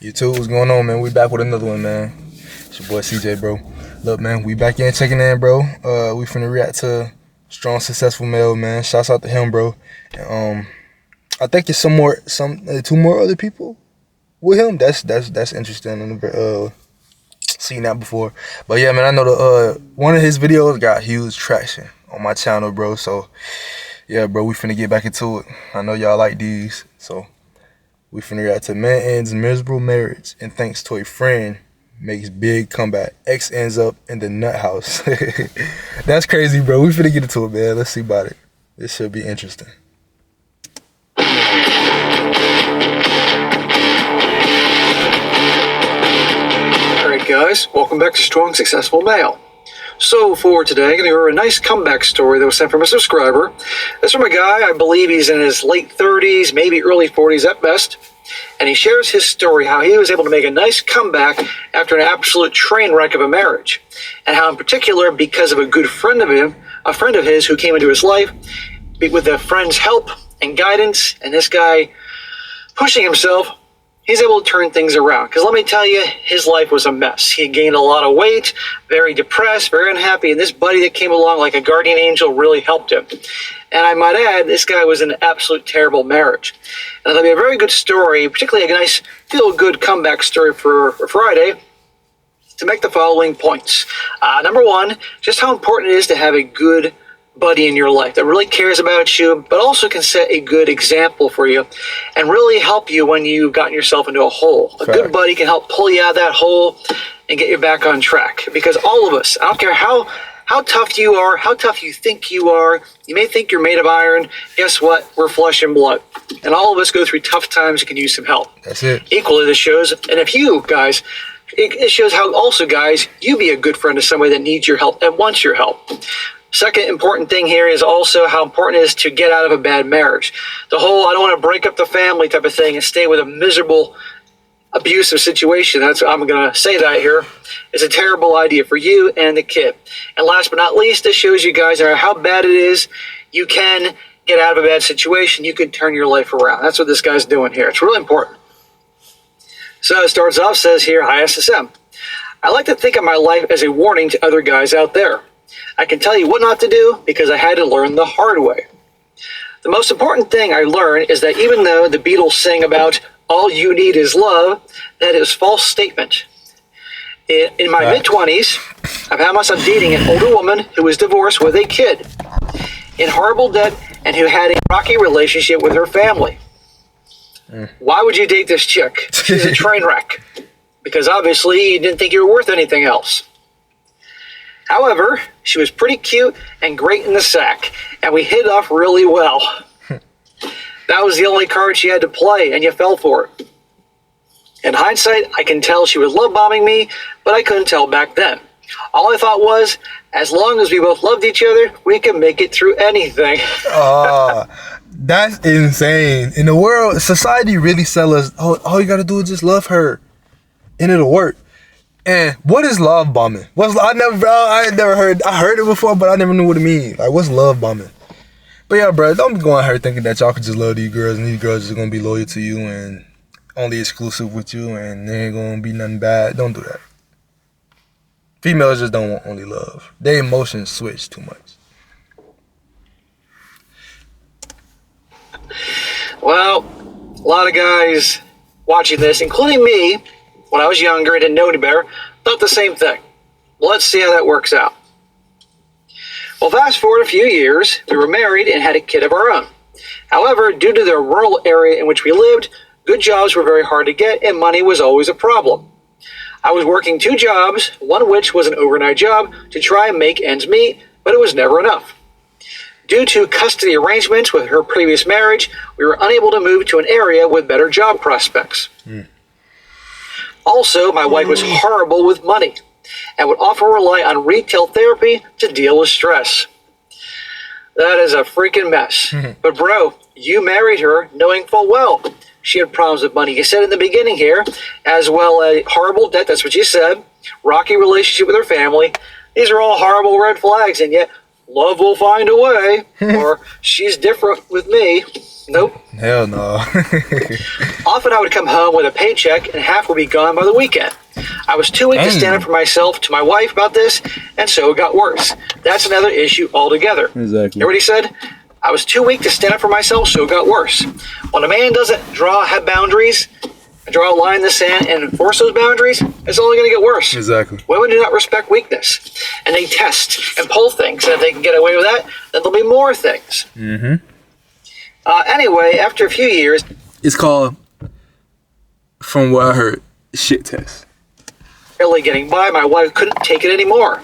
You too, what's going on, man? We back with another one, man. It's your boy CJ, bro. Look, man, we back in checking in, bro. We finna react to Strong Successful Male, man. Shouts out to him, bro. And, I think it's two more other people with him. That's interesting. Seen that before. But yeah, man, I know the one of his videos got huge traction on my channel, bro. So yeah, bro, we finna get back into it. I know y'all like these, so we finna react to man ends miserable marriage and thanks to a friend makes big comeback. Ex ends up in the nut house. That's crazy, bro. We finna get into it, man. Let's see about it. This should be interesting. Alright guys, welcome back to Strong Successful Male. So for today, I'm going to hear a nice comeback story that was sent from a subscriber. This is from a guy, I believe he's in his late 30s, maybe early 40s at best. And he shares his story, how he was able to make a nice comeback after an absolute train wreck of a marriage. And how in particular, because of a good friend of his who came into his life, with a friend's help and guidance, and this guy pushing himself, he's able to turn things around. Because let me tell you, his life was a mess. He gained a lot of weight, very depressed, very unhappy, and this buddy that came along like a guardian angel really helped him. And I might add, this guy was in an absolute terrible marriage. And it'll be a very good story, particularly a nice feel-good comeback story for Friday, to make the following points. Number one, just how important it is to have a good buddy in your life that really cares about you, but also can set a good example for you and really help you when you've gotten yourself into a hole. A good buddy can help pull you out of that hole and get you back on track. Because all of us, I don't care how tough you are, how tough you think you are, you may think you're made of iron, guess what? We're flesh and blood. And all of us go through tough times and can use some help. That's it. Equally, this shows, and if you guys, it shows how also, guys, you be a good friend to somebody that needs your help and wants your help. Second important thing here is also how important it is to get out of a bad marriage. The whole, I don't want to break up the family type of thing and stay with a miserable, abusive situation. I'm going to say that here. It's a terrible idea for you and the kid. And last but not least, this shows you guys how bad it is. You can get out of a bad situation. You can turn your life around. That's what this guy's doing here. It's really important. So it starts off, says here, hi SSM. I like to think of my life as a warning to other guys out there. I can tell you what not to do because I had to learn the hard way. The most important thing I learned is that even though the Beatles sing about all you need is love, that is a false statement. In my mid-20s, I found myself dating an older woman who was divorced with a kid, in horrible debt, and who had a rocky relationship with her family. Why would you date this chick? She's a train wreck. Because obviously you didn't think you were worth anything else. However, she was pretty cute and great in the sack, and we hit it off really well. That was the only card she had to play, and you fell for it. In hindsight, I can tell she was love bombing me, but I couldn't tell back then. All I thought was, as long as we both loved each other, we could make it through anything. That's insane. In the world, society really sell us, all you gotta do is just love her, and it'll work. And what is love bombing? I heard it before, but I never knew what it means. Like, what's love bombing? But yeah, bro, don't be going here thinking that y'all can just love these girls and these girls are gonna be loyal to you and only exclusive with you and there ain't gonna be nothing bad. Don't do that. Females just don't want only love. Their emotions switch too much. Well, a lot of guys watching this, including me, when I was younger and didn't know any better, thought the same thing. Well, let's see how that works out. Well, fast forward a few years, we were married and had a kid of our own. However, due to the rural area in which we lived, good jobs were very hard to get and money was always a problem. I was working 2 jobs, one of which was an overnight job to try and make ends meet, but it was never enough. Due to custody arrangements with her previous marriage, we were unable to move to an area with better job prospects. Also, my wife was horrible with money and would often rely on retail therapy to deal with stress. That is a freaking mess. But bro, you married her knowing full well she had problems with money. You said in the beginning here, as well as horrible debt, that's what you said, rocky relationship with her family. These are all horrible red flags, and yet love will find a way, or she's different with me. Nope. Hell no. Often I would come home with a paycheck and half would be gone by the weekend. I was too weak to stand up for myself to my wife about this, and so it got worse. That's another issue altogether. Exactly. Hear what he said? I was too weak to stand up for myself, so it got worse. When a man doesn't have boundaries, draw a line in the sand and enforce those boundaries, it's only going to get worse. Exactly. Women do not respect weakness, and they test and pull things, and if they can get away with that, then there'll be more things. Mm-hmm. Anyway, after a few years... It's called, from what I heard, shit test. Barely getting by, my wife couldn't take it anymore.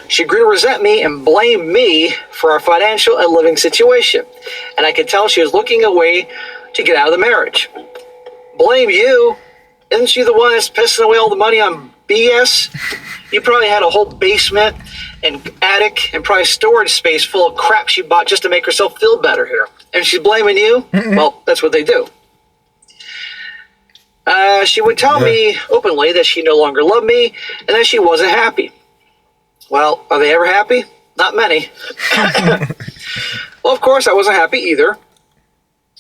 She grew to resent me and blame me for our financial and living situation, and I could tell she was looking away to get out of the marriage. Blame you? Isn't she the one that's pissing away all the money on BS? You probably had a whole basement and attic and probably storage space full of crap she bought just to make herself feel better here. And she's blaming you? Well, that's what they do. She would tell me openly that she no longer loved me and that she wasn't happy. Well, are they ever happy? Not many. Well, of course, I wasn't happy either.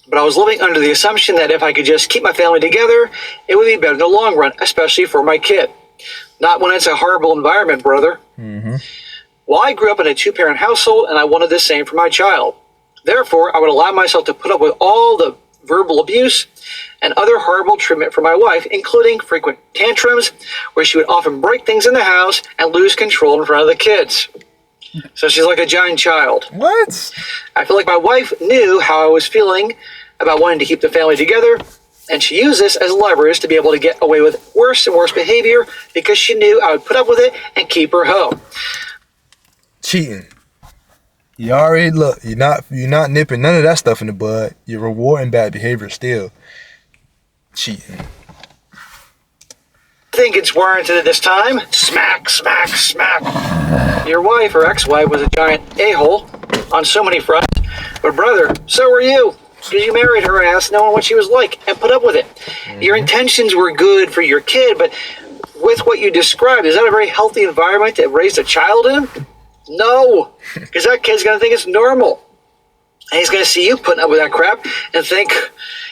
But I was living under the assumption that if I could just keep my family together, it would be better in the long run, especially for my kid. Not when it's a horrible environment, brother. Mm-hmm. Well, I grew up in a two-parent household, and I wanted the same for my child. Therefore, I would allow myself to put up with all the verbal abuse and other horrible treatment from my wife, including frequent tantrums, where she would often break things in the house and lose control in front of the kids. So she's like a giant child. What? I feel like my wife knew how I was feeling about wanting to keep the family together, and she used this as leverage to be able to get away with worse and worse behavior because she knew I would put up with it and keep her home. Cheating. You already look. You're not nipping none of that stuff in the bud. You're rewarding bad behavior still. Cheating. I think it's warranted at this time. Smack, smack, smack. Your wife or ex-wife was a giant a-hole on so many fronts. But brother, so were you. Because you married her ass knowing what she was like and put up with it. Mm-hmm. Your intentions were good for your kid, but with what you described, is that a very healthy environment to raise a child in? No. Because that kid's going to think it's normal. And he's going to see you putting up with that crap and think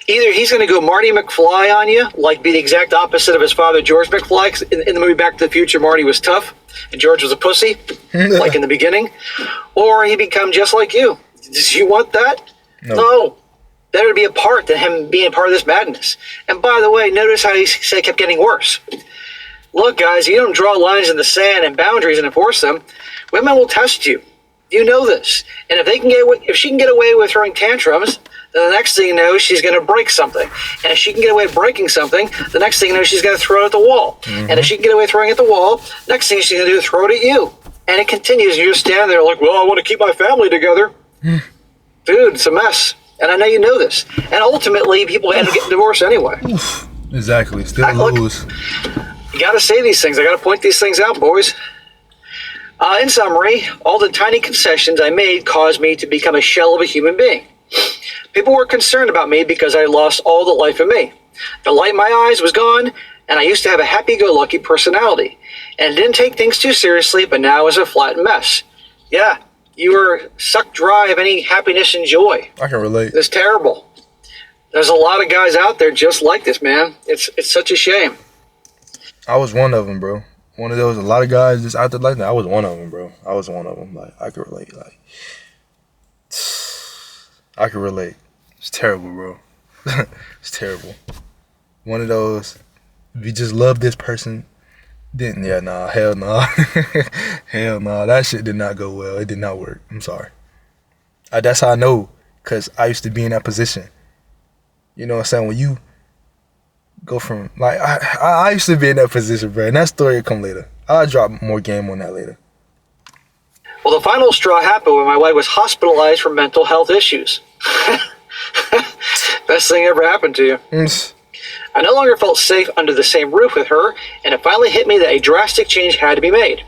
either he's going to go Marty McFly on you, like be the exact opposite of his father, George McFly. 'Cause in the movie Back to the Future, Marty was tough and George was a pussy, like in the beginning. Or he become just like you. Does you want that? No. Better to be a part than him being part of this madness. And by the way, notice how he said it kept getting worse. Look, guys, you don't draw lines in the sand and boundaries and enforce them. Women will test you. You know this. And if she can get away with throwing tantrums, then the next thing you know, she's going to break something. And if she can get away with breaking something, the next thing you know, she's going to throw it at the wall. Mm-hmm. And if she can get away throwing it at the wall, next thing she's going to do is throw it at you. And it continues. You just stand there like, well, I want to keep my family together. Dude, it's a mess. And I know you know this. And ultimately, people end up getting divorced anyway. Exactly. Still lose. You got to say these things. I got to point these things out, boys. In summary, all the tiny concessions I made caused me to become a shell of a human being. People were concerned about me because I lost all the life in me. The light in my eyes was gone, and I used to have a happy-go-lucky personality. And didn't take things too seriously, but now it's a flattened mess. Yeah, you were sucked dry of any happiness and joy. I can relate. It's terrible. There's a lot of guys out there just like this, man. It's such a shame. I was one of them, bro. One of those, a lot of guys just out there like that. I was one of them, bro. I was one of them. Like, I could relate. Like, I could relate. It's terrible, bro. It's terrible. One of those, we just love this person. Hell no. Hell no. That shit did not go well. It did not work. I'm sorry. That's how I know, because I used to be in that position. You know what I'm saying? When you go from, like, I used to be in that position, bro. And that story will come later. I'll drop more game on that later. Well, the final straw happened when my wife was hospitalized for mental health issues. Best thing ever happened to you. I no longer felt safe under the same roof with her, and it finally hit me that a drastic change had to be made.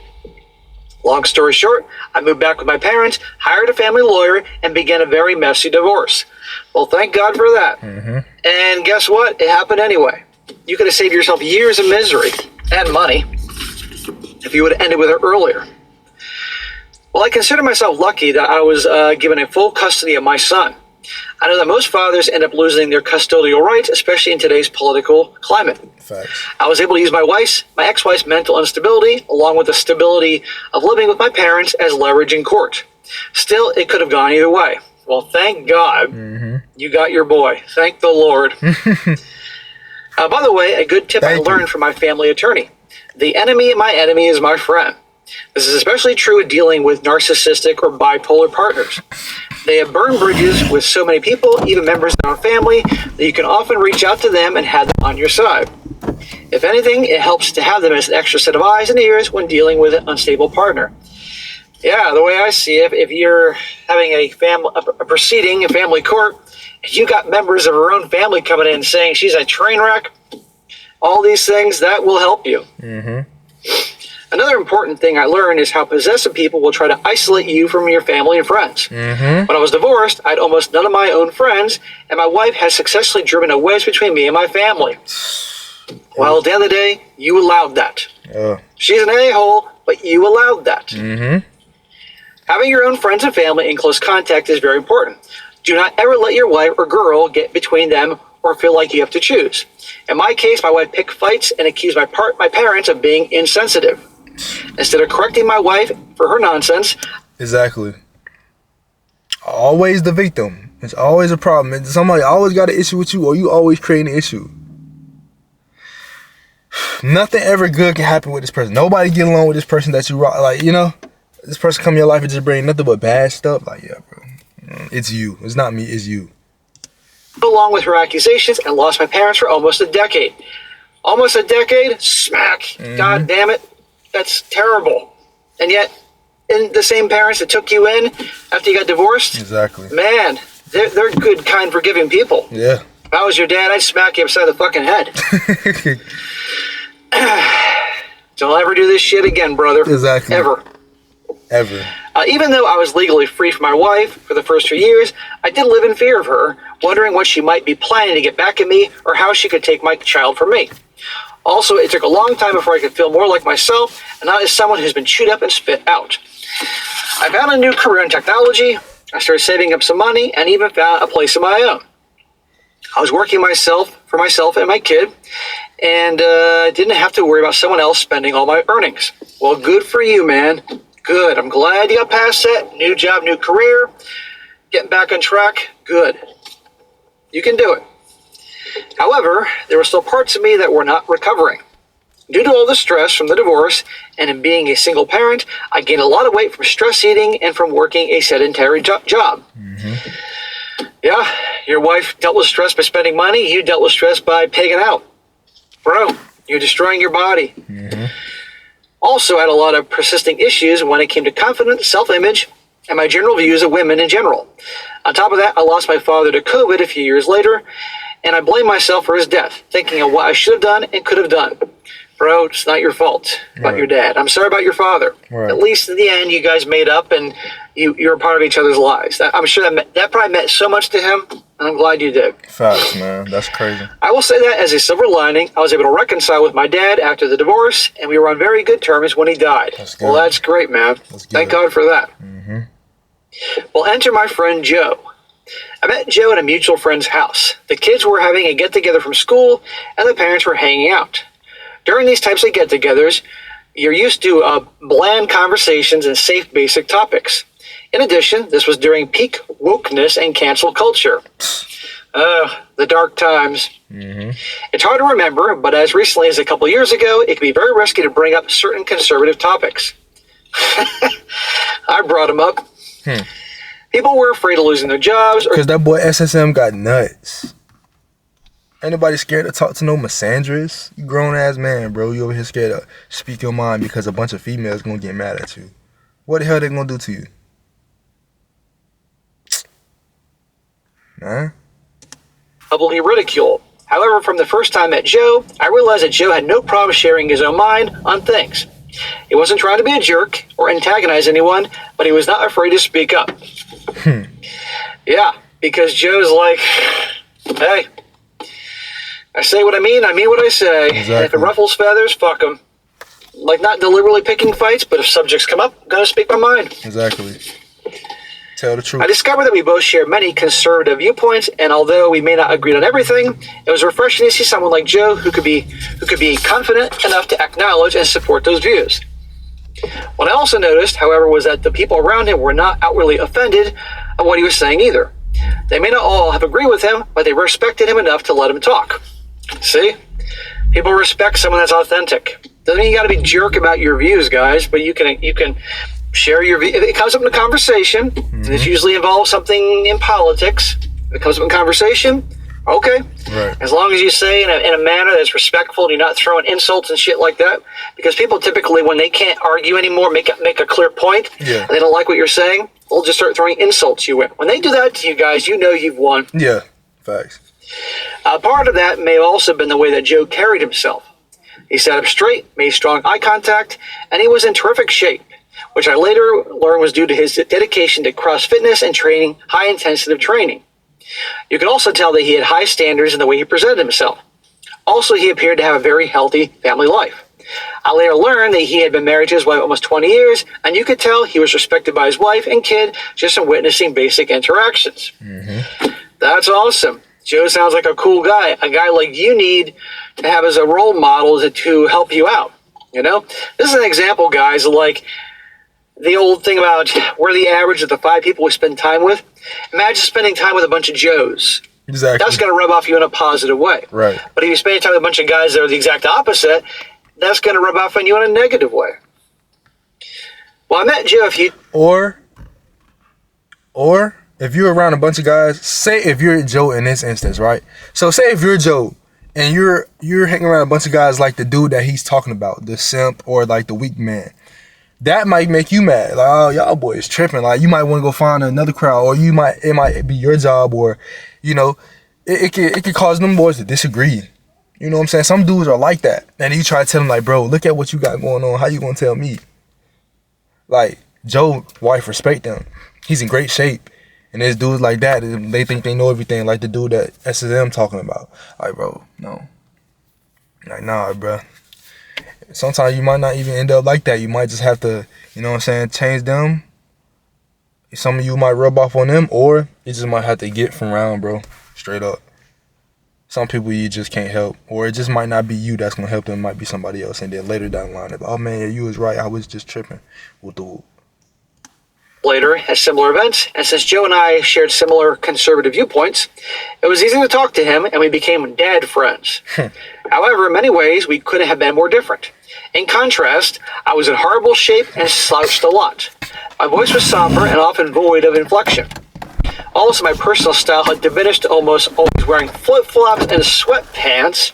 Long story short, I moved back with my parents, hired a family lawyer, and began a very messy divorce. Well, thank God for that. Mm-hmm. And guess what? It happened anyway. You could have saved yourself years of misery and money if you would have ended with her earlier. Well, I consider myself lucky that I was given a full custody of my son. I know that most fathers end up losing their custodial rights, especially in today's political climate. Facts. I was able to use my ex-wife's mental instability, along with the stability of living with my parents, as leverage in court. Still, it could have gone either way. Well, thank God you got your boy. Thank the Lord. By the way, a good tip I learned from my family attorney. The enemy of my enemy is my friend. This is especially true in dealing with narcissistic or bipolar partners. They have burned bridges with so many people, even members of our family, that you can often reach out to them and have them on your side. If anything, it helps to have them as an extra set of eyes and ears when dealing with an unstable partner. Yeah, the way I see it, if you're having a proceeding in family court, and you got members of her own family coming in saying she's a train wreck, all these things, that will help you. Another important thing I learned is how possessive people will try to isolate you from your family and friends. When I was divorced, I had almost none of my own friends, and my wife has successfully driven a wedge between me and my family. Well, at the end of the day, you allowed that. She's an a-hole, but you allowed that. Having your own friends and family in close contact is very important. Do not ever let your wife or girl get between them or feel like you have to choose. In my case, my wife picked fights and accused my parents of being insensitive. Instead of correcting my wife for her nonsense. Exactly. Always the victim. It's always a problem. Somebody always got an issue with you, or you always create an issue. Nothing ever good can happen with this person. Nobody get along with this person that you like, you know. This person come in your life and just bring nothing but bad stuff. Like, yeah, bro. It's you. It's not me. It's you. Along with her accusations, and lost my parents for almost a decade. Almost a decade? Smack. God damn it. That's terrible. And yet, in the same parents that took you in after you got divorced? Exactly. Man, they're good, kind, forgiving people. Yeah. If I was your dad, I'd smack you upside the fucking head. Don't ever do this shit again, brother. Exactly. Ever. Even though I was legally free from my wife for the first 2 years, I did live in fear of her, wondering what she might be planning to get back at me or how she could take my child from me. Also, it took a long time before I could feel more like myself and not as someone who's been chewed up and spit out. I found a new career in technology. I started saving up some money and even found a place of my own. I was working for myself and my kid, and didn't have to worry about someone else spending all my earnings. Well, good for you, man. Good. I'm glad you got past that. New job, new career. Getting back on track. Good. You can do it. However, there were still parts of me that were not recovering. Due to all the stress from the divorce and in being a single parent, I gained a lot of weight from stress eating and from working a sedentary job. Yeah, your wife dealt with stress by spending money. You dealt with stress by pigging out. Bro, you're destroying your body. Also, I had a lot of persisting issues when it came to confidence, self-image, and my general views of women in general. On top of that, I lost my father to COVID a few years later, and I blame myself for his death, thinking of what I should have done and could have done. Bro, it's not your fault about your dad. I'm sorry about your father. At least in the end, you guys made up and you're a part of each other's lives. I'm sure that probably meant so much to him, and I'm glad you did. Facts, man. That's crazy. I will say that as a silver lining, I was able to reconcile with my dad after the divorce, and we were on very good terms when he died. Well, that's great, man. Thank God for that. Well, enter my friend Joe. I met Joe at a mutual friend's house. The kids were having a get-together from school, and the parents were hanging out. During these types of get-togethers, you're used to bland conversations and safe, basic topics. In addition, this was during peak wokeness and cancel culture. The dark times. It's hard to remember, but as recently as a couple years ago, it can be very risky to bring up certain conservative topics. I brought them up. People were afraid of losing their jobs. Because that boy SSM got nuts. Ain't nobody scared to talk to no misandrous. You grown-ass man, bro. You over here scared to speak your mind because a bunch of females gonna get mad at you. What the hell they gonna do to you? Man. Publicly ridiculed. However, from the first time I met Joe, I realized that Joe had no problem sharing his own mind on things. He wasn't trying to be a jerk or antagonize anyone, but he was not afraid to speak up. Yeah, because Joe's like, hey, I say what I mean what I say. Exactly. And if it ruffles feathers, fuck them. Like, not deliberately picking fights, but if subjects come up, I'm gonna speak my mind. Exactly. Tell the truth. I discovered that we both share many conservative viewpoints, and although we may not agree on everything, it was refreshing to see someone like Joe who could be confident enough to acknowledge and support those views. What I also noticed, however, was that the people around him were not outwardly offended at what he was saying either. They may not all have agreed with him, but they respected him enough to let him talk. See? People respect someone that's authentic. Doesn't mean you got to be jerk about your views, guys, but you can share your view. If it comes up in a conversation, and this usually involves something in politics, if it comes up in conversation, okay. Right. As long as you say in a manner that's respectful and you're not throwing insults and shit like that, because people typically, when they can't argue anymore, make a clear point, and they don't like what you're saying, they'll just start throwing insults you in. When they do that to you guys, you know you've won. Yeah, facts. Part of that may have also been the way that Joe carried himself. He sat up straight, made strong eye contact, and he was in terrific shape, which I later learned was due to his dedication to cross fitness and training, high-intensity training. You can also tell that he had high standards in the way he presented himself. Also, he appeared to have a very healthy family life. I later learned that he had been married to his wife almost 20 years, and you could tell he was respected by his wife and kid just from witnessing basic interactions. That's awesome. Joe sounds like a cool guy, a guy like you need to have as a role model to help you out. You know, this is an example, guys, like the old thing about we're the average of the 5 people we spend time with. Imagine spending time with a bunch of Joes. Exactly. That's going to rub off you in a positive way. Right. But if you spend time with a bunch of guys that are the exact opposite, that's going to rub off on you in a negative way. Well, I met Joe Or if you're around a bunch of guys, say if you're Joe in this instance, right? So say if you're Joe and you're hanging around a bunch of guys like the dude that he's talking about, the simp or like the weak man. That might make you mad. Like, oh, y'all boys tripping. Like, you might want to go find another crowd, or it might be your job, or, you know, it could cause them boys to disagree. You know what I'm saying? Some dudes are like that. And you try to tell them, like, bro, look at what you got going on. How you going to tell me? Like, Joe's wife respect them. He's in great shape. And there's dudes like that, they think they know everything, like the dude that SSM talking about. Like, bro, no. Like, nah, bro. Sometimes you might not even end up like that. You might just have to, you know what I'm saying, change them. Some of you might rub off on them, or you just might have to get from around, bro. Straight up. Some people you just can't help, or it just might not be you that's going to help them. It might be somebody else. And then later down the line, oh, man, you was right. I was just tripping with the whoop. Later at similar events, and since Joe and I shared similar conservative viewpoints, it was easy to talk to him, and we became dad friends. However, in many ways, we couldn't have been more different. In contrast, I was in horrible shape and slouched a lot. My voice was somber and often void of inflection. Also, my personal style had diminished to almost always wearing flip-flops and sweatpants.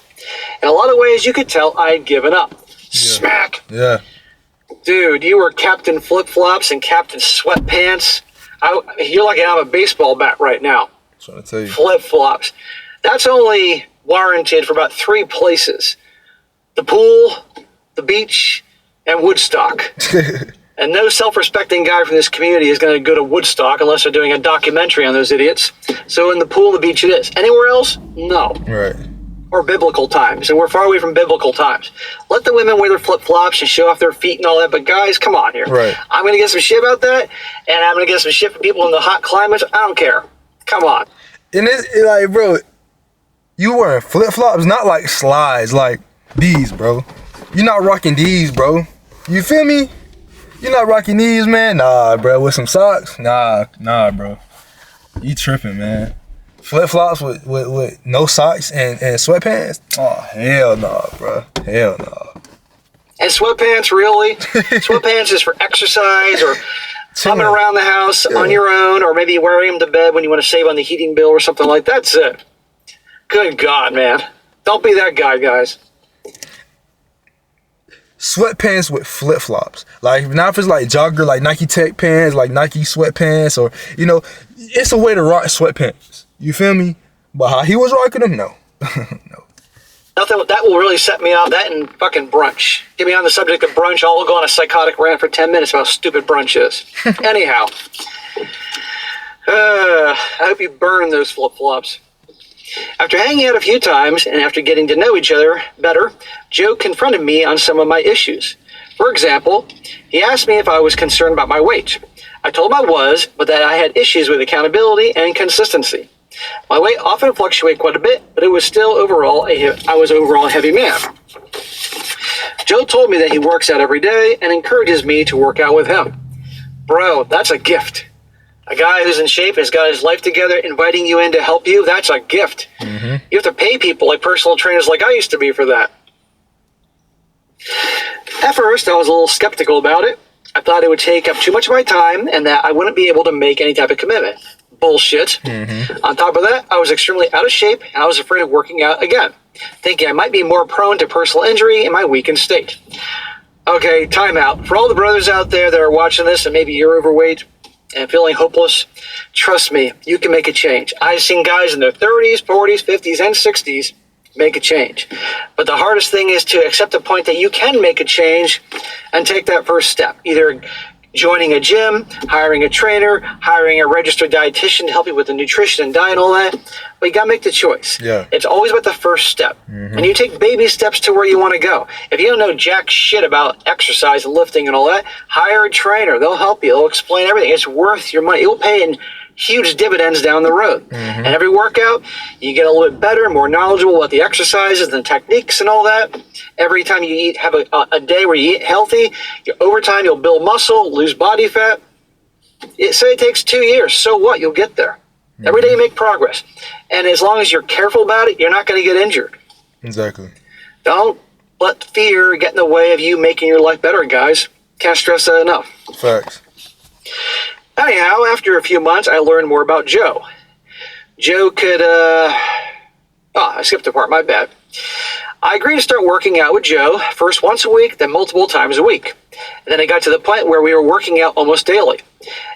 In a lot of ways, you could tell I had given up. Yeah. Smack! Yeah. Dude, you were Captain Flip-Flops and Captain Sweatpants. You're like I'm a baseball bat right now. That's what I tell you. Flip-Flops. That's only warranted for about 3 places. The pool, the beach, and Woodstock. And no self-respecting guy from this community is going to go to Woodstock unless they're doing a documentary on those idiots. So in the pool, the beach it is. Anywhere else? No. Right. Or biblical times, and we're far away from biblical times. Let the women wear their flip-flops and show off their feet and all that, but guys, come on here. Right. I'm going to get some shit about that, and I'm going to get some shit from people in the hot climates. I don't care. Come on. And it's like, bro, you wearing flip-flops, not like slides, like these, bro. You're not rocking these, bro. You feel me? You're not rocking these, man. Nah, bro, with some socks? Nah, bro. You tripping, man. Flip-flops with no socks and sweatpants? Oh, hell no, bro. Hell no. And sweatpants, really? Sweatpants is for exercise or coming around the house on your own, or maybe wearing them to bed when you want to save on the heating bill or something like that. That's it. Good God, man. Don't be that guy, guys. Sweatpants with flip-flops. Like, not if it's like jogger, like Nike Tech pants, like Nike sweatpants, or, you know, it's a way to rock sweatpants. You feel me? But how he was rocking them, no. No. Nothing that will really set me off. That and fucking brunch. Get me on the subject of brunch. I'll go on a psychotic rant for 10 minutes about how stupid brunch is. Anyhow. I hope you burn those flip-flops. After hanging out a few times and after getting to know each other better, Joe confronted me on some of my issues. For example, he asked me if I was concerned about my weight. I told him I was, but that I had issues with accountability and consistency. My weight often fluctuated quite a bit, but it was still I was overall a heavy man. Joe told me that he works out every day and encourages me to work out with him. Bro, that's a gift. A guy who's in shape and has got his life together inviting you in to help you, that's a gift. You have to pay people like personal trainers like I used to be for that. At first, I was a little skeptical about it. I thought it would take up too much of my time and that I wouldn't be able to make any type of commitment. Bullshit. On top of that, I was extremely out of shape and I was afraid of working out again, thinking I might be more prone to personal injury in my weakened state. Okay, time out. For all the brothers out there that are watching this and maybe you're overweight and feeling hopeless, trust me, you can make a change. I've seen guys in their 30s, 40s, 50s, and 60s make a change. But the hardest thing is to accept the point that you can make a change and take that first step. Either joining a gym, hiring a trainer, hiring a registered dietitian to help you with the nutrition and diet and all that. But you got to make the choice. Yeah. It's always about the first step. And you take baby steps to where you want to go. If you don't know jack shit about exercise and lifting and all that, hire a trainer. They'll help you. They'll explain everything. It's worth your money. It will pay in huge dividends down the road. And every workout, you get a little bit better, more knowledgeable about the exercises and techniques and all that. Every time you have a day where you eat healthy, over time you'll build muscle, lose body fat. Say it takes 2 years. So what? You'll get there. Every day you make progress. And as long as you're careful about it, you're not going to get injured. Exactly. Don't let fear get in the way of you making your life better, guys. Can't stress that enough. Facts. Anyhow, after a few months, I learned more about Joe. Joe could, I skipped a part, my bad. I agreed to start working out with Joe, first once a week, then multiple times a week. And then I got to the point where we were working out almost daily.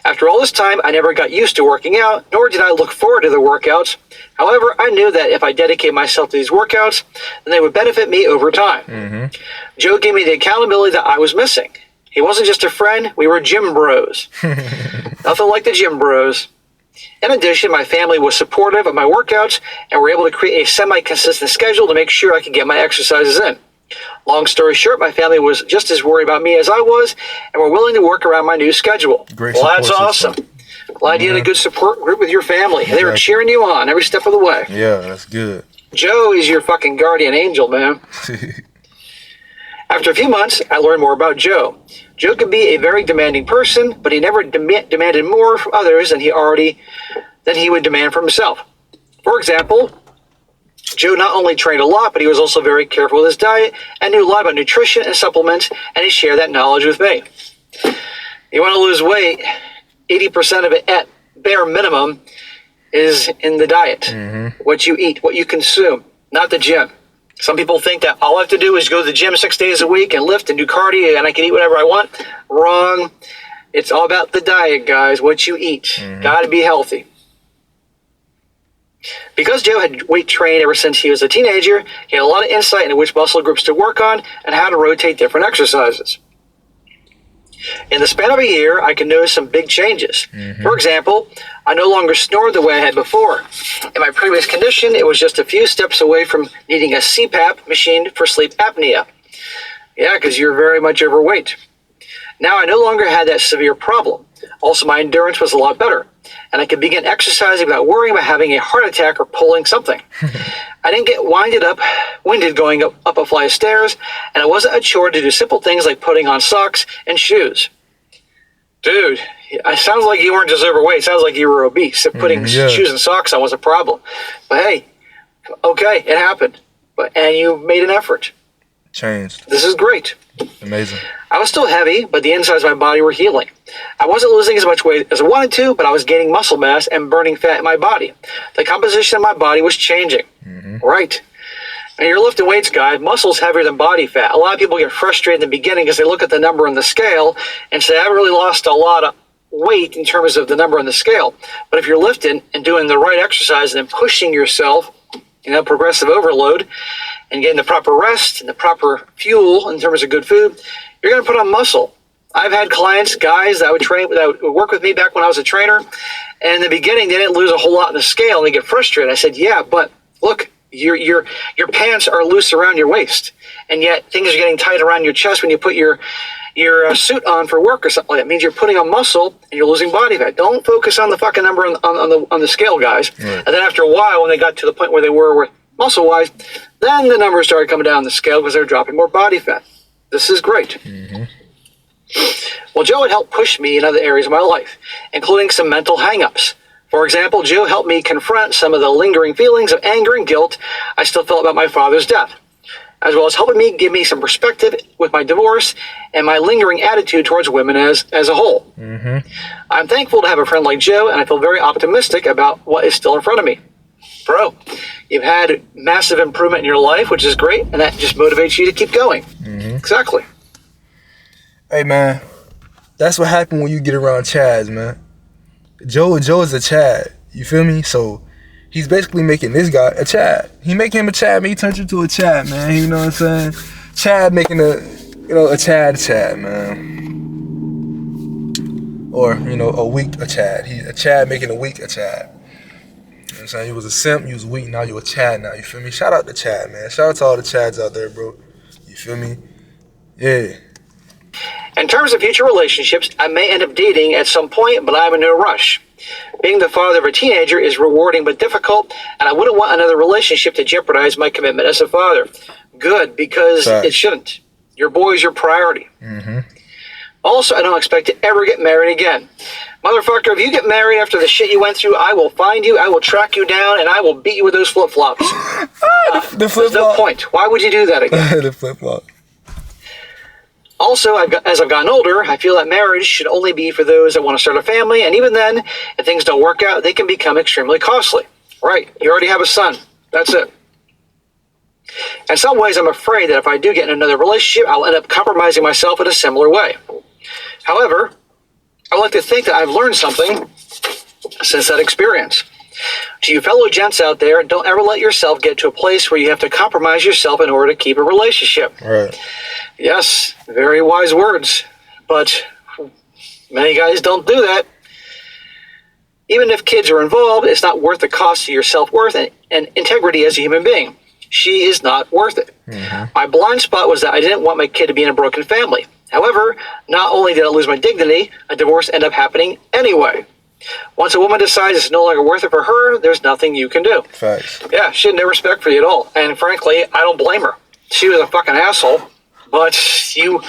After all this time, I never got used to working out, nor did I look forward to the workouts. However, I knew that if I dedicated myself to these workouts, then they would benefit me over time. Joe gave me the accountability that I was missing. He wasn't just a friend, we were gym bros. Nothing like the gym bros. In addition, my family was supportive of my workouts and were able to create a semi-consistent schedule to make sure I could get my exercises in. Long story short, my family was just as worried about me as I was and were willing to work around my new schedule. Great well, that's support awesome. system. Glad you had a good support group with your family. They were cheering you on every step of the way. Yeah, that's good. Joe is your fucking guardian angel, man. After a few months, I learned more about Joe. Joe could be a very demanding person, but he never demanded more from others than he would demand from himself. For example, Joe not only trained a lot, but he was also very careful with his diet and knew a lot about nutrition and supplements, and he shared that knowledge with me. You want to lose weight, 80% of it at bare minimum is in the diet. What you eat, what you consume, not the gym. Some people think that all I have to do is go to the gym 6 days a week and lift and do cardio and I can eat whatever I want. Wrong. It's all about the diet, guys, what you eat. Got to be healthy. Because Joe had weight trained ever since he was a teenager, he had a lot of insight into which muscle groups to work on and how to rotate different exercises. In the span of a year, I could notice some big changes. For example, I no longer snored the way I had before. In my previous condition, it was just a few steps away from needing a CPAP machine for sleep apnea. Yeah, because you're very much overweight. Now I no longer had that severe problem. Also, my endurance was a lot better, and I could begin exercising without worrying about having a heart attack or pulling something. I didn't get winded going up a flight of stairs, and it wasn't a chore to do simple things like putting on socks and shoes. Dude, it sounds like you weren't just overweight. It sounds like you were obese. Putting shoes and socks on was a problem. But hey, okay, it happened. And you made an effort. Changed. This is great. Amazing. I was still heavy, but the insides of my body were healing. I wasn't losing as much weight as I wanted to, but I was gaining muscle mass and burning fat in my body. The composition of my body was changing. Right. And you're lifting weights, guys. Muscle's heavier than body fat. A lot of people get frustrated in the beginning because they look at the number on the scale and say, I haven't really lost a lot of weight in terms of the number on the scale. But if you're lifting and doing the right exercise and then pushing yourself, progressive overload, and getting the proper rest and the proper fuel in terms of good food, you're going to put on muscle. I've had clients, guys that would work with me back when I was a trainer, and in the beginning they didn't lose a whole lot in the scale and they get frustrated. I said, yeah, but look, your pants are loose around your waist, and yet things are getting tight around your chest when you put your your suit on for work or something like that. It means you're putting on muscle and you're losing body fat. Don't focus on the fucking number on the scale, guys. Right. And then after a while, when they got to the point where they were muscle-wise, then the numbers started coming down the scale because they were dropping more body fat. This is great. Mm-hmm. Well, Joe had helped push me in other areas of my life, including some mental hang-ups. For example, Joe helped me confront some of the lingering feelings of anger and guilt I still felt about my father's death, as well as helping me give me some perspective with my divorce and my lingering attitude towards women as a whole. Mm-hmm. I'm thankful to have a friend like Joe, and I feel very optimistic about what is still in front of me. Bro, you've had massive improvement in your life, which is great, and that just motivates you to keep going. Mm-hmm. Exactly. Hey, man, that's what happened when you get around Chads, man. Joe is a Chad, you feel me? So he's basically making this guy a Chad. He make him a Chad, man. He turns into a Chad, man. You know what I'm saying? Chad making a Chad, man. Or, a weak a Chad. A Chad making a weak a Chad. You know what I'm saying? You was a simp, you was weak, now you a Chad now, you feel me? Shout out to Chad, man. Shout out to all the Chads out there, bro. You feel me? Yeah. In terms of future relationships, I may end up dating at some point, but I'm in no rush. Being the father of a teenager is rewarding but difficult, and I wouldn't want another relationship to jeopardize my commitment as a father. Good, because it shouldn't. Your boy is your priority. Mm-hmm. Also, I don't expect to ever get married again. Motherfucker, if you get married after the shit you went through, I will find you, I will track you down, and I will beat you with those flip-flops. The flip-flop. There's no point. Why would you do that again? The flip-flop. Also, as I've gotten older, I feel that marriage should only be for those that want to start a family, and even then, if things don't work out, they can become extremely costly. Right, you already have a son. That's it. In some ways, I'm afraid that if I do get in another relationship, I'll end up compromising myself in a similar way. However, I like to think that I've learned something since that experience. To you fellow gents out there, don't ever let yourself get to a place where you have to compromise yourself in order to keep a relationship. Right. Yes, very wise words, but many guys don't do that. Even if kids are involved, it's not worth the cost to your self-worth and integrity as a human being. She is not worth it. Mm-hmm. My blind spot was that I didn't want my kid to be in a broken family. However, not only did I lose my dignity, a divorce ended up happening anyway. Once a woman decides it's no longer worth it for her, there's nothing you can do. Facts. Yeah, she had no respect for you at all. And frankly, I don't blame her. She was a fucking asshole, but you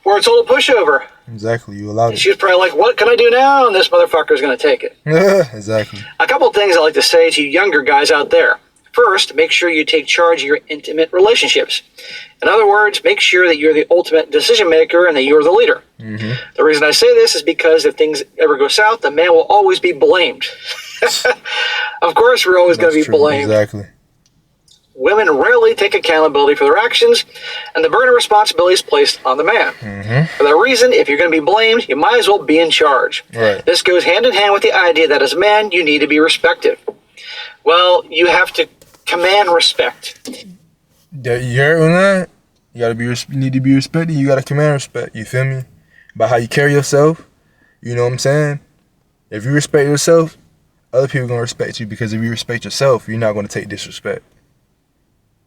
were a total pushover. Exactly, you allowed it. She was probably like, what can I do now? And this motherfucker is going to take it. Exactly. A couple of things I like to say to you younger guys out there. First, make sure you take charge of your intimate relationships. In other words, make sure that you're the ultimate decision maker and that you're the leader. Mm-hmm. The reason I say this is because if things ever go south, the man will always be blamed. Of course, we're always going to be blamed. Exactly. Women rarely take accountability for their actions, and the burden of responsibility is placed on the man. Mm-hmm. For that reason, if you're going to be blamed, you might as well be in charge. Right. This goes hand in hand with the idea that as a man, you need to be respected. Well, you have to command respect. You heard me, man? You need to be respected. You gotta command respect. You feel me? By how you carry yourself. You know what I'm saying? If you respect yourself, other people gonna respect you, because if you respect yourself, you're not gonna take disrespect.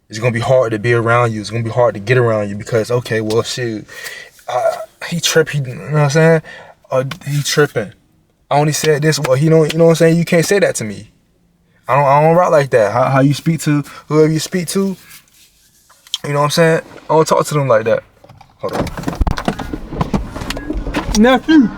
It's gonna be hard to be around you. It's gonna be hard to get around you because, okay, well, shit, he tripping. You know what I'm saying? He tripping. I only said this. Well, you know what I'm saying? You can't say that to me. I don't rock like that. How you speak to whoever you speak to, you know what I'm saying? I don't talk to them like that. Hold on. Nephew.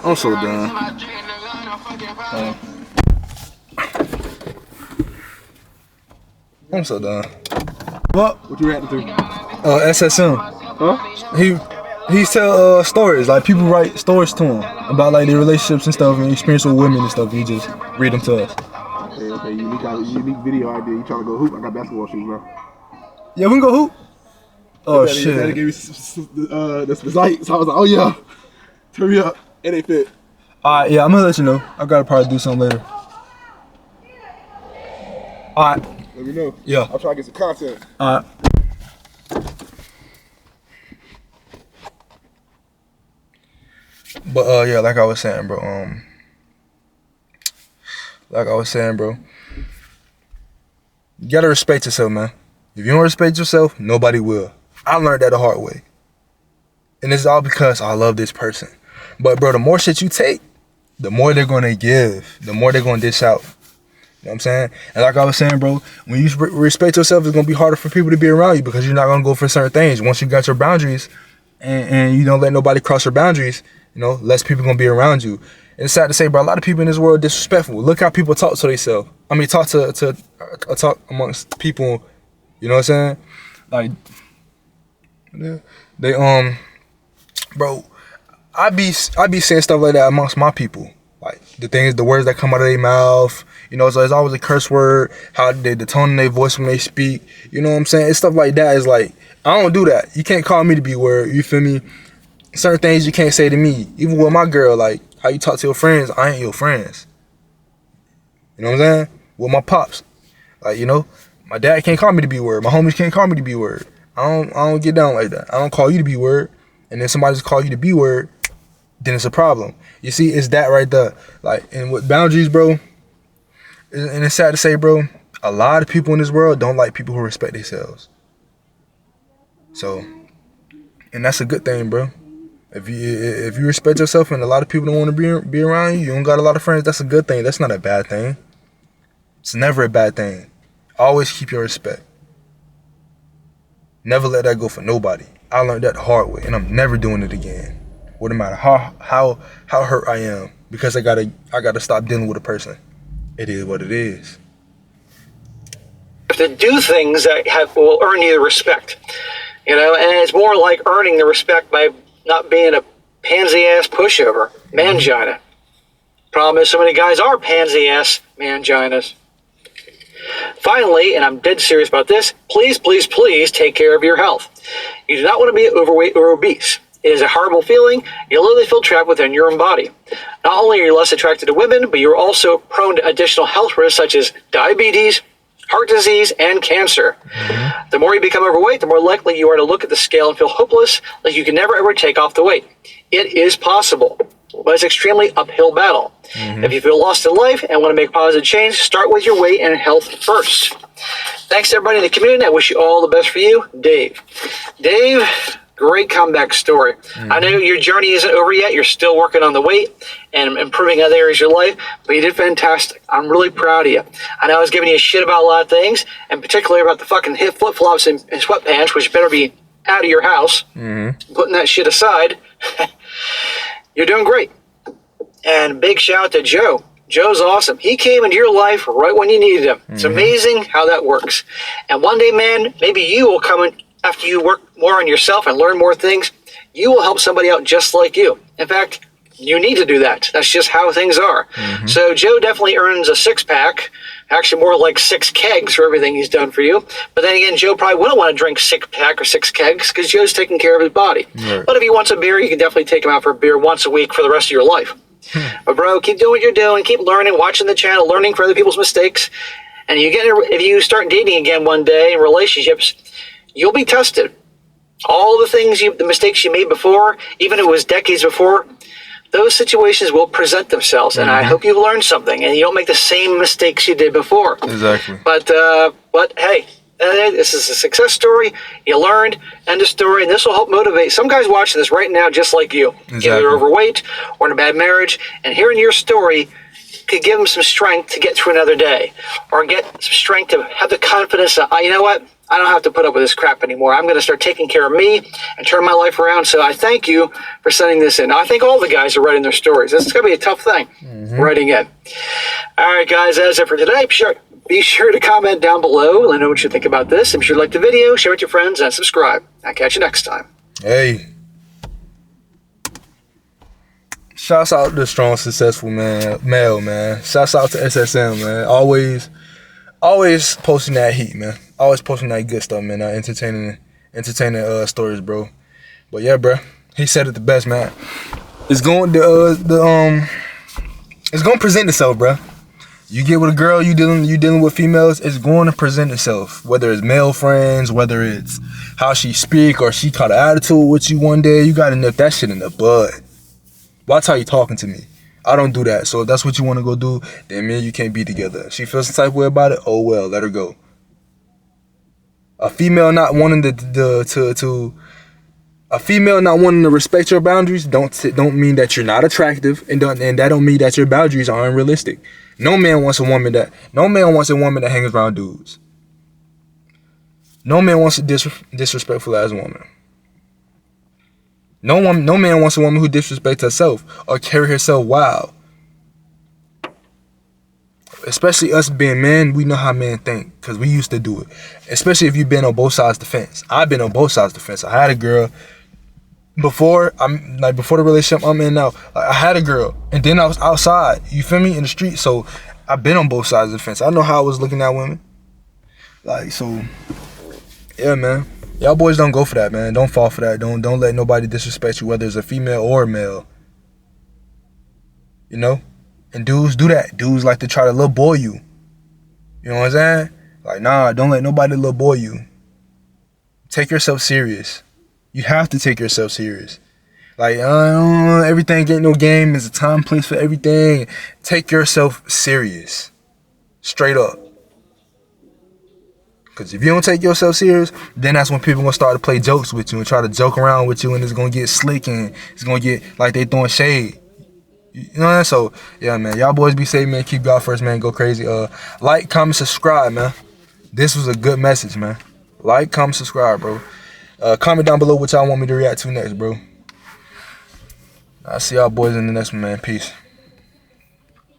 I'm so done. I'm so done. What? What you reacting to? SSM. Huh? He tell stories, like people write stories to him about like their relationships and stuff and experience with women and stuff. He just read them to us. Okay, unique video idea. You trying to go hoop? I got basketball shoes, bro. Yeah, we can go hoop. Oh Daddy shit. gave me the sight, so I was like, oh yeah, hurry up. It ain't fit. Alright, yeah, I'm gonna let you know. I gotta probably do something later. Alright. Let me know. Yeah. I'm trying to get some content. Alright. But yeah, like I was saying, bro. You gotta respect yourself, man. If you don't respect yourself, nobody will. I learned that the hard way. And it's all because I love this person. But bro, the more shit you take, the more they're gonna give, the more they're gonna dish out. You know what I'm saying? And like I was saying, bro, when you respect yourself, it's gonna be harder for people to be around you because you're not gonna go for certain things. Once you got your boundaries and you don't let nobody cross your boundaries, you know, less people gonna be around you. And it's sad to say, bro, a lot of people in this world are disrespectful. Look how people talk to themselves. I mean, talk amongst people. You know what I'm saying? Like, they bro, I be saying stuff like that amongst my people. Like the words that come out of their mouth. You know, so it's always a curse word. How the tone in their voice when they speak. You know what I'm saying? It's stuff like that. It's like I don't do that. You can't call me to be word. You feel me? Certain things you can't say to me. Even with my girl, like how you talk to your friends, I ain't your friends. You know what I'm saying? With my pops, like, you know, my dad can't call me to be word. My homies can't call me to be word. I don't get down like that. I don't call you to be word. And then somebody just call you to be word, then it's a problem. You see, it's that right there. Like, and with boundaries, bro, and it's sad to say, bro, a lot of people in this world don't like people who respect themselves. So, and that's a good thing, bro. If you respect yourself and a lot of people don't want to be around you, you don't got a lot of friends, that's a good thing. That's not a bad thing. It's never a bad thing. Always keep your respect. Never let that go for nobody. I learned that the hard way, and I'm never doing it again. Wouldn't matter how hurt I am, because I gotta stop dealing with a person. It is what it is. To do things that will earn you the respect, you know, and it's more like earning the respect by not being a pansy-ass pushover, mangina. Problem is, so many guys are pansy-ass manginas. Finally, and I'm dead serious about this, please, please, please take care of your health. You do not want to be overweight or obese. It is a horrible feeling. You literally feel trapped within your own body. Not only are you less attracted to women, but you're also prone to additional health risks such as diabetes, heart disease, and cancer. Mm-hmm. The more you become overweight, the more likely you are to look at the scale and feel hopeless, like you can never ever take off the weight. It is possible, but it's an extremely uphill battle. Mm-hmm. If you feel lost in life and want to make positive change, start with your weight and health first. Thanks to everybody in the community. I wish you all the best for you, Dave. Dave, great comeback story. Mm-hmm. I know your journey isn't over yet. You're still working on the weight and improving other areas of your life, but you did fantastic. I'm really proud of you. I know I was giving you shit about a lot of things, and particularly about the fucking hip flip-flops and sweatpants, which better be out of your house. Mm-hmm. Putting that shit aside. You're doing great. And big shout out to Joe. Joe's awesome. He came into your life right when you needed him. It's amazing how that works. And one day, man, maybe you will come in after you work more on yourself and learn more things. You will help somebody out just like you. In fact, you need to do that. That's just how things are. Mm-hmm. So Joe definitely earns a six-pack. Actually, more like 6 kegs for everything he's done for you. But then again, Joe probably wouldn't want to drink 6-pack or 6 kegs because Joe's taking care of his body. Right. But if he wants a beer, you can definitely take him out for a beer once a week for the rest of your life. But bro, keep doing what you're doing. Keep learning, watching the channel, learning from other people's mistakes. And if you start dating again one day in relationships, you'll be tested. All the mistakes you made before, even if it was decades before, those situations will present themselves. And I hope you've learned something and you don't make the same mistakes you did before. Exactly. But hey, this is a success story. You learned, end of story, and this will help motivate some guys watching this right now, just like you. Exactly. Either overweight or in a bad marriage, and hearing your story could give them some strength to get through another day, or get some strength to have the confidence that, you know what, I don't have to put up with this crap anymore. I'm going to start taking care of me and turn my life around. So I thank you for sending this in. I think all the guys are writing their stories. This is going to be a tough thing, writing in. All right, guys, that's it for today. Be sure to comment down below. Let me know what you think about this. And be sure to like the video, share it with your friends, and subscribe. I'll catch you next time. Hey. Shouts out to strong, successful male, man. Shouts out to SSM, man. Always posting that heat, man. Always posting that good stuff, man. Entertaining stories, bro. But yeah, bro. He said it the best, man. It's going it's gonna present itself, bro. You get with a girl, you dealing with females, it's going to present itself. Whether it's male friends, whether it's how she speak, or she caught an attitude with you one day, you gotta nip that shit in the bud. Watch how you talking to me. I don't do that. So if that's what you want to go do, then me and you can't be together. If she feels some type of way about it, oh well, let her go. A female not wanting a female not wanting to respect your boundaries don't mean that you're not attractive, and that don't mean that your boundaries are unrealistic. No man wants a woman that hangs around dudes. No man wants a disrespectful ass woman. No man wants a woman who disrespects herself or carry herself wild. Especially us being men, we know how men think because we used to do it. Especially if you've been on both sides of the fence. I've been on both sides of the fence. I had a girl before the relationship I'm in now. I had a girl, and then I was outside. You feel me? In the street. So I've been on both sides of the fence. I know how I was looking at women. So yeah, man. Y'all boys don't go for that, man. Don't fall for that. Don't let nobody disrespect you, whether it's a female or a male. You know? And dudes do that. Dudes like to try to little boy you. You know what I'm saying? Like, nah, don't let nobody little boy you. Take yourself serious. You have to take yourself serious. Like, everything ain't no game. There's a time, place for everything. Take yourself serious. Straight up. Because if you don't take yourself serious, then that's when people gonna start to play jokes with you and try to joke around with you, and it's gonna get slick and it's gonna get like they throwing shade. You know what I'm saying? So yeah, man, y'all boys be safe, man. Keep God first, man. Go crazy. Like, comment, subscribe, man. This was a good message, man. Like, comment, subscribe, bro. Comment down below what y'all want me to react to next, bro. I'll see y'all boys in the next one, man. Peace.